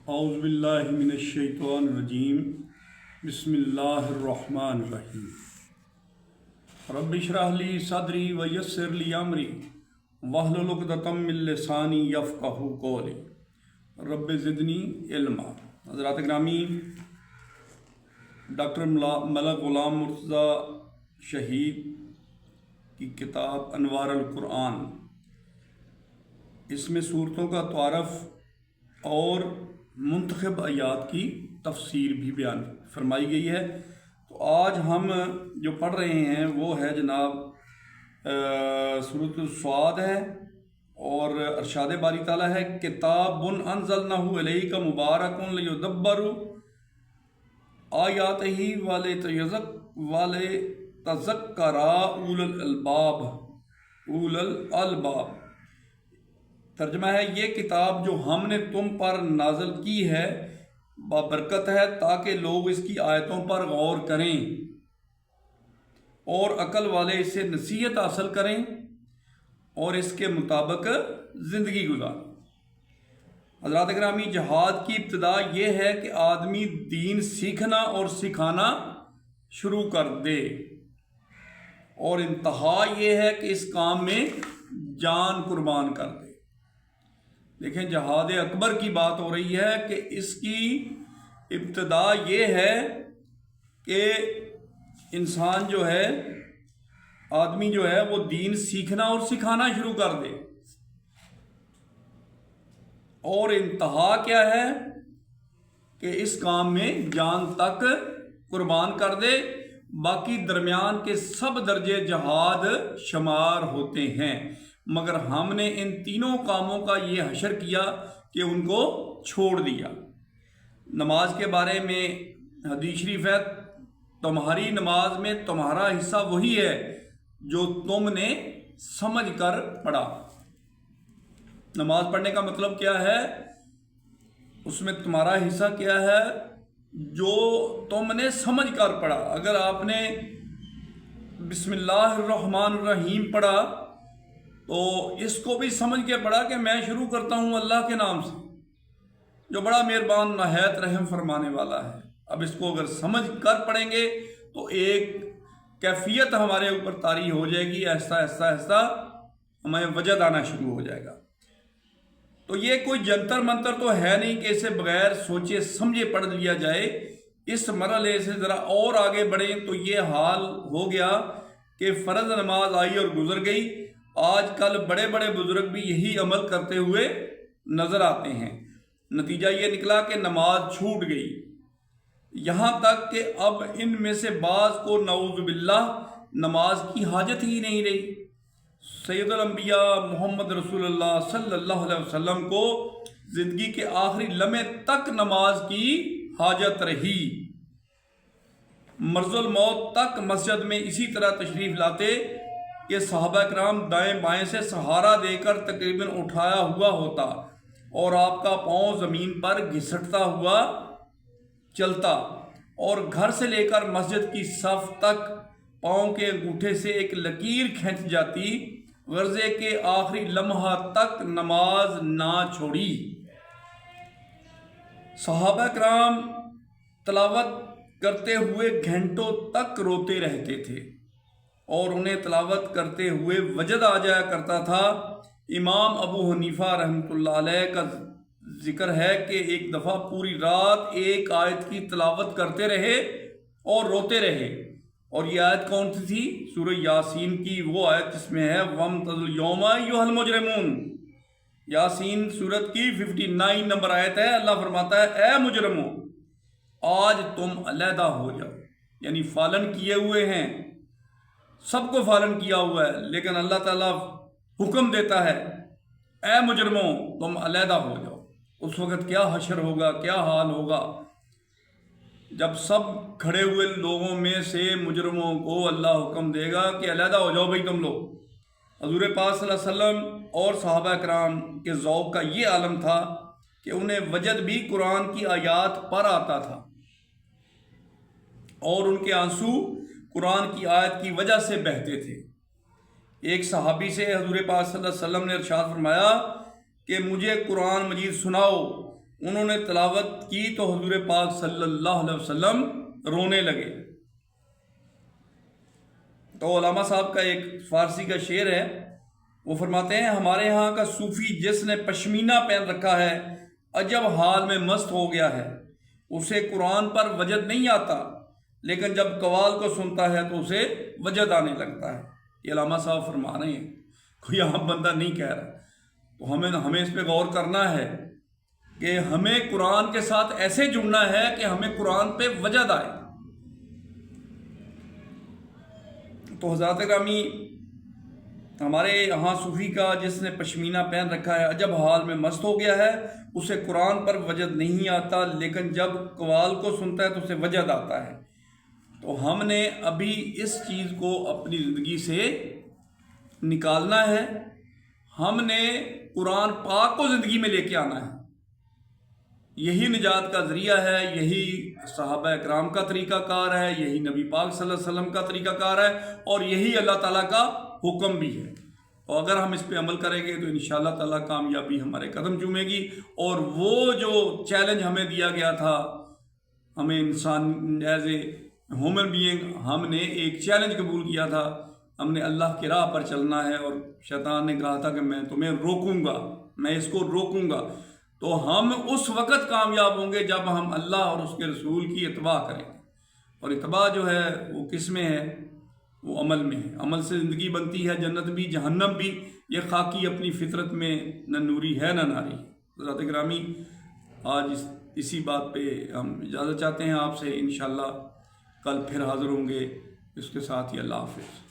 اعوذ باللہ من الشیطان الرجیم بسم اللہ الرحمن الرحیم رب اشرح لی صدری ویسر لی امری واحلل عقدۃ من لسانی یفقہوا قولی رب زدنی علما۔ حضرات گرامی، ڈاکٹر ملک غلام مرتضی شہید کی کتاب انوار القرآن، اس میں صورتوں کا تعارف اور منتخب آیات کی تفسیر بھی بیان فرمائی گئی ہے۔ تو آج ہم جو پڑھ رہے ہیں وہ ہے جناب سورۃ الصاد ہے، اور ارشاد باری تعالیٰ ہے کتاب انزلنہ الیک مبارک لیدبروا آیاتہ ولتذکر اولو الالباب۔ ترجمہ ہے، یہ کتاب جو ہم نے تم پر نازل کی ہے بابرکت ہے تاکہ لوگ اس کی آیتوں پر غور کریں اور عقل والے اسے نصیحت حاصل کریں اور اس کے مطابق زندگی گزاریں۔ حضرات گرامی، جہاد کی ابتدا یہ ہے کہ آدمی دین سیکھنا اور سکھانا شروع کر دے، اور انتہا یہ ہے کہ اس کام میں جان قربان کر دے۔ دیکھیں، جہاد اکبر کی بات ہو رہی ہے کہ اس کی ابتدا یہ ہے کہ انسان جو ہے، آدمی جو ہے، وہ دین سیکھنا اور سکھانا شروع کر دے، اور انتہا کیا ہے کہ اس کام میں جان تک قربان کر دے۔ باقی درمیان کے سب درجے جہاد شمار ہوتے ہیں، مگر ہم نے ان تینوں کاموں کا یہ حشر کیا کہ ان کو چھوڑ دیا۔ نماز کے بارے میں حدیث شریف ہے، تمہاری نماز میں تمہارا حصہ وہی ہے جو تم نے سمجھ کر پڑھا۔ نماز پڑھنے کا مطلب کیا ہے؟ اس میں تمہارا حصہ کیا ہے؟ جو تم نے سمجھ کر پڑھا۔ اگر آپ نے بسم اللہ الرحمن الرحیم پڑھا تو اس کو بھی سمجھ کے پڑھا کہ میں شروع کرتا ہوں اللہ کے نام سے جو بڑا مہربان نہایت رحم فرمانے والا ہے۔ اب اس کو اگر سمجھ کر پڑھیں گے تو ایک کیفیت ہمارے اوپر طاری ہو جائے گی، آہستہ آہستہ آہستہ ہمیں وجد آنا شروع ہو جائے گا۔ تو یہ کوئی جنتر منتر تو ہے نہیں کہ اسے بغیر سوچے سمجھے پڑھ لیا جائے۔ اس مرحلے سے ذرا اور آگے بڑھیں تو یہ حال ہو گیا کہ فرض نماز آئی اور گزر گئی۔ آج کل بڑے بڑے بزرگ بھی یہی عمل کرتے ہوئے نظر آتے ہیں۔ نتیجہ یہ نکلا کہ نماز چھوٹ گئی، یہاں تک کہ اب ان میں سے بعض کو نعوذ باللہ نماز کی حاجت ہی نہیں رہی۔ سید الانبیاء محمد رسول اللہ صلی اللہ علیہ وسلم کو زندگی کے آخری لمحے تک نماز کی حاجت رہی۔ مرض الموت تک مسجد میں اسی طرح تشریف لاتے کہ صحابہ کرام دائیں بائیں سے سہارا دے کر تقریباً اٹھایا ہوا ہوتا، اور آپ کا پاؤں زمین پر گھسٹتا ہوا چلتا، اور گھر سے لے کر مسجد کی صف تک پاؤں کے انگوٹھے سے ایک لکیر کھینچ جاتی، غرضے کے آخری لمحہ تک نماز نہ چھوڑی۔ صحابہ کرام تلاوت کرتے ہوئے گھنٹوں تک روتے رہتے تھے، اور انہیں تلاوت کرتے ہوئے وجد آ جایا کرتا تھا۔ امام ابو حنیفہ رحمۃ اللہ علیہ کا ذکر ہے کہ ایک دفعہ پوری رات ایک آیت کی تلاوت کرتے رہے اور روتے رہے، اور یہ آیت کون سی تھی؟ سورہ یاسین کی وہ آیت جس میں ہے وَامْتَازُوا الْيَوْمَ أَيُّهَا الْمُجْرِمُونَ۔ یاسین سورت کی 59 نمبر آیت ہے۔ اللہ فرماتا ہے، اے مجرموں، آج تم علیحدہ ہو جاؤ، یعنی فالن کیے ہوئے ہیں، سب کو فالن کیا ہوا ہے، لیکن اللہ تعالیٰ حکم دیتا ہے اے مجرموں تم علیحدہ ہو جاؤ۔ اس وقت کیا حشر ہوگا، کیا حال ہوگا جب سب کھڑے ہوئے لوگوں میں سے مجرموں کو اللہ حکم دے گا کہ علیحدہ ہو جاؤ بھائی تم لوگ۔ حضور پاک صلی اللہ علیہ وسلم اور صحابہ کرام کے ذوق کا یہ عالم تھا کہ انہیں وجد بھی قرآن کی آیات پر آتا تھا، اور ان کے آنسو قرآن کی آیت کی وجہ سے بہتے تھے۔ ایک صحابی سے حضور پاک صلی اللہ علیہ وسلم نے ارشاد فرمایا کہ مجھے قرآن مجید سناؤ۔ انہوں نے تلاوت کی تو حضور پاک صلی اللہ علیہ وسلم رونے لگے۔ تو علامہ صاحب کا ایک فارسی کا شعر ہے، وہ فرماتے ہیں ہمارے ہاں کا صوفی جس نے پشمینہ پہن رکھا ہے عجب حال میں مست ہو گیا ہے، اسے قرآن پر وجد نہیں آتا لیکن جب قوال کو سنتا ہے تو اسے وجد آنے لگتا ہے۔ یہ علامہ صاحب فرما رہے ہیں، کوئی عام بندہ نہیں کہہ رہا۔ تو ہمیں اس پہ غور کرنا ہے کہ ہمیں قرآن کے ساتھ ایسے جڑنا ہے کہ ہمیں قرآن پہ وجد آئے۔ تو حضرات گرامی، ہمارے یہاں صوفی کا جس نے پشمینہ پہن رکھا ہے عجب حال میں مست ہو گیا ہے، اسے قرآن پر وجد نہیں آتا لیکن جب قوال کو سنتا ہے تو اسے وجد آتا ہے۔ تو ہم نے ابھی اس چیز کو اپنی زندگی سے نکالنا ہے، ہم نے قرآن پاک کو زندگی میں لے کے آنا ہے۔ یہی نجات کا ذریعہ ہے، یہی صحابہ اکرام کا طریقہ کار ہے، یہی نبی پاک صلی اللہ علیہ وسلم کا طریقہ کار ہے، اور یہی اللہ تعالیٰ کا حکم بھی ہے۔ اور اگر ہم اس پہ عمل کریں گے تو انشاءاللہ تعالیٰ کامیابی ہمارے قدم چومے گی۔ اور وہ جو چیلنج ہمیں دیا گیا تھا، ہمیں انسان ایز اے ہیومن بینگ، ہم نے ایک چیلنج قبول کیا تھا، ہم نے اللہ کی راہ پر چلنا ہے، اور شیطان نے کہا تھا کہ میں تمہیں روکوں گا، میں اس کو روکوں گا۔ تو ہم اس وقت کامیاب ہوں گے جب ہم اللہ اور اس کے رسول کی اتباع کریں گے۔ اور اتباع جو ہے وہ کس میں ہے؟ وہ عمل میں ہے۔ عمل سے زندگی بنتی ہے، جنت بھی جہنم بھی، یہ خاکی اپنی فطرت میں نہ نوری ہے نہ ناری۔ حضرات گرامی، آج اسی بات پہ ہم اجازت چاہتے ہیں آپ سے، انشاءاللہ کل پھر حاضر ہوں گے۔ اس کے ساتھ ہی اللہ حافظ۔